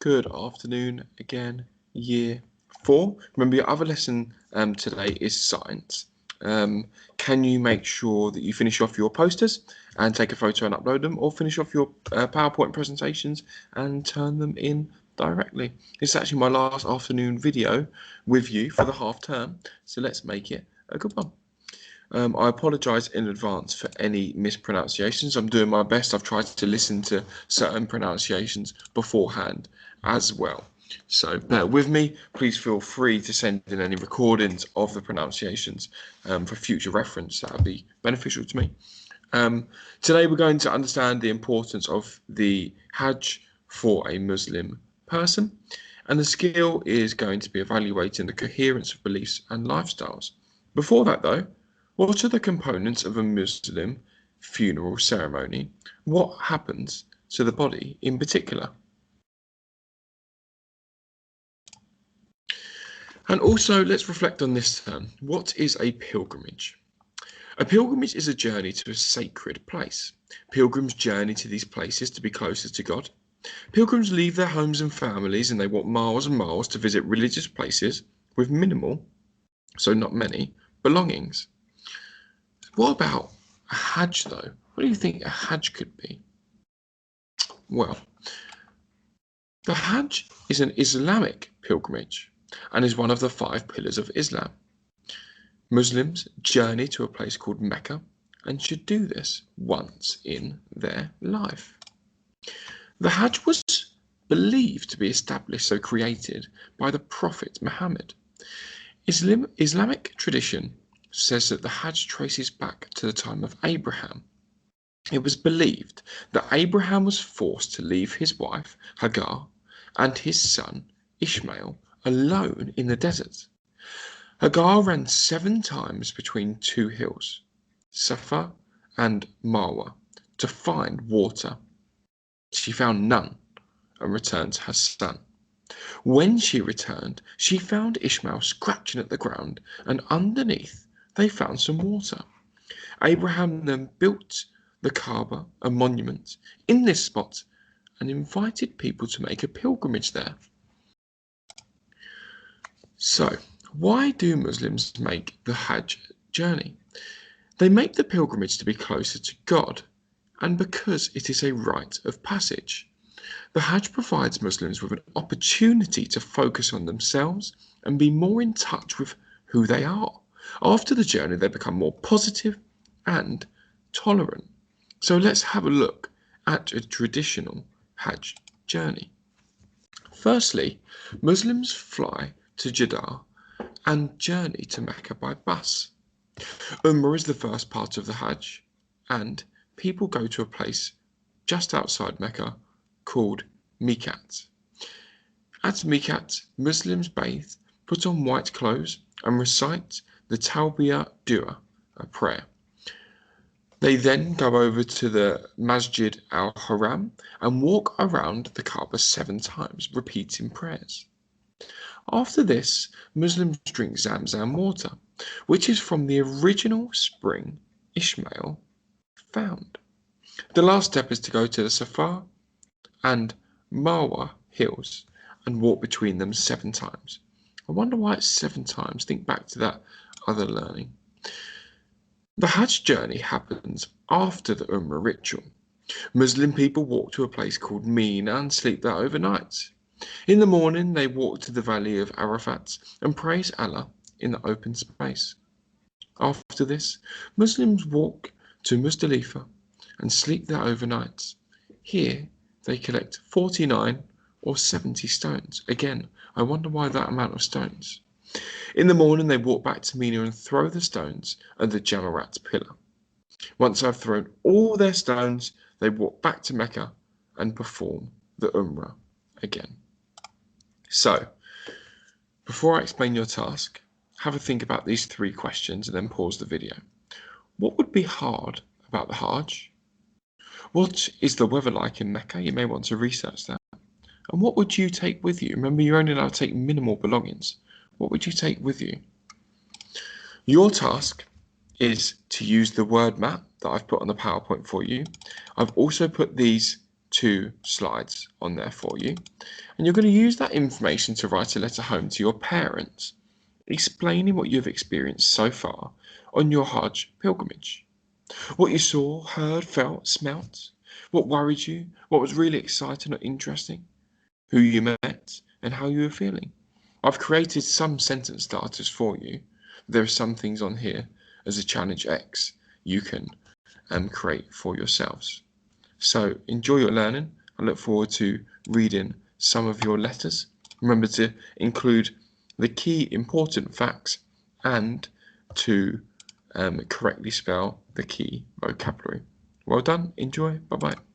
Good afternoon again, year 4. Remember, your other lesson today is science. Can you make sure that you finish off your posters and take a photo and upload them, or finish off your PowerPoint presentations and turn them in directly? It's actually my last afternoon video with you for the half term, so let's make it a good one. I apologise in advance for any mispronunciations. I'm doing my best. I've tried to listen to certain pronunciations beforehand as well. So bear with me. Please feel free to send in any recordings of the pronunciations for future reference. That would be beneficial to me. Today we're going to understand the importance of the Hajj for a Muslim person, and the skill is going to be evaluating the coherence of beliefs and lifestyles. Before that though, what are the components of a Muslim funeral ceremony? What happens to the body in particular? And also, let's reflect on this term. What is a pilgrimage? A pilgrimage is a journey to a sacred place. Pilgrims journey to these places to be closer to God. Pilgrims leave their homes and families and they walk miles and miles to visit religious places with minimal, so not many, belongings. What about a Hajj though? What do you think a Hajj could be? Well, the Hajj is an Islamic pilgrimage and is one of the 5 pillars of Islam. Muslims journey to a place called Mecca and should do this once in their life. The Hajj was believed to be established, so created, by the Prophet Muhammad. Islamic tradition says that the Hajj traces back to the time of Abraham. It was believed that Abraham was forced to leave his wife Hagar and his son Ishmael alone in the desert. Hagar ran 7 times between 2 hills, Safa and Marwa, to find water. She found none and returned to her son. When she returned, she found Ishmael scratching at the ground, and underneath they found some water. Abraham then built the Kaaba, a monument, in this spot and invited people to make a pilgrimage there. So, why do Muslims make the Hajj journey? They make the pilgrimage to be closer to God, and because it is a rite of passage. The Hajj provides Muslims with an opportunity to focus on themselves and be more in touch with who they are. After the journey, they become more positive and tolerant. So let's have a look at a traditional Hajj journey. Firstly, Muslims fly to Jeddah and journey to Mecca by bus. Umrah is the first part of the Hajj, and people go to a place just outside Mecca called Miqat. At Miqat, Muslims bathe, put on white clothes, and recite the Talbiyah Dua, a prayer. They then go over to the Masjid al-Haram and walk around the Kaaba 7 times, repeating prayers. After this, Muslims drink Zamzam water, which is from the original spring Ishmael found. The last step is to go to the Safa and Marwa hills and walk between them 7 times. I wonder why it's 7 times. Think back to that other learning. The Hajj journey happens after the Umrah ritual. Muslim people walk to a place called Mina and sleep there overnight. In the morning, they walk to the valley of Arafat and praise Allah in the open space. After this, Muslims walk to Muzdalifah and sleep there overnight. Here, they collect 49 or 70 stones. Again, I wonder why that amount of stones. In the morning, they walk back to Mina and throw the stones at the Jamarat pillar. Once they've thrown all their stones, they walk back to Mecca and perform the Umrah again. So, before I explain your task, have a think about these 3 questions and then pause the video. What would be hard about the Hajj? What is the weather like in Mecca? You may want to research that. And what would you take with you? Remember, you're only allowed to take minimal belongings. What would you take with you? Your task is to use the word map that I've put on the PowerPoint for you. I've also put these 2 slides on there for you, and you're going to use that information to write a letter home to your parents, explaining what you've experienced so far on your Hajj pilgrimage. What you saw, heard, felt, smelt, what worried you, what was really exciting or interesting, who you met, and how you were feeling. I've created some sentence starters for you. There are some things on here as a challenge X you can create for yourselves. So enjoy your learning. I look forward to reading some of your letters. Remember to include the key important facts and to correctly spell the key vocabulary. Well done. Enjoy. Bye bye.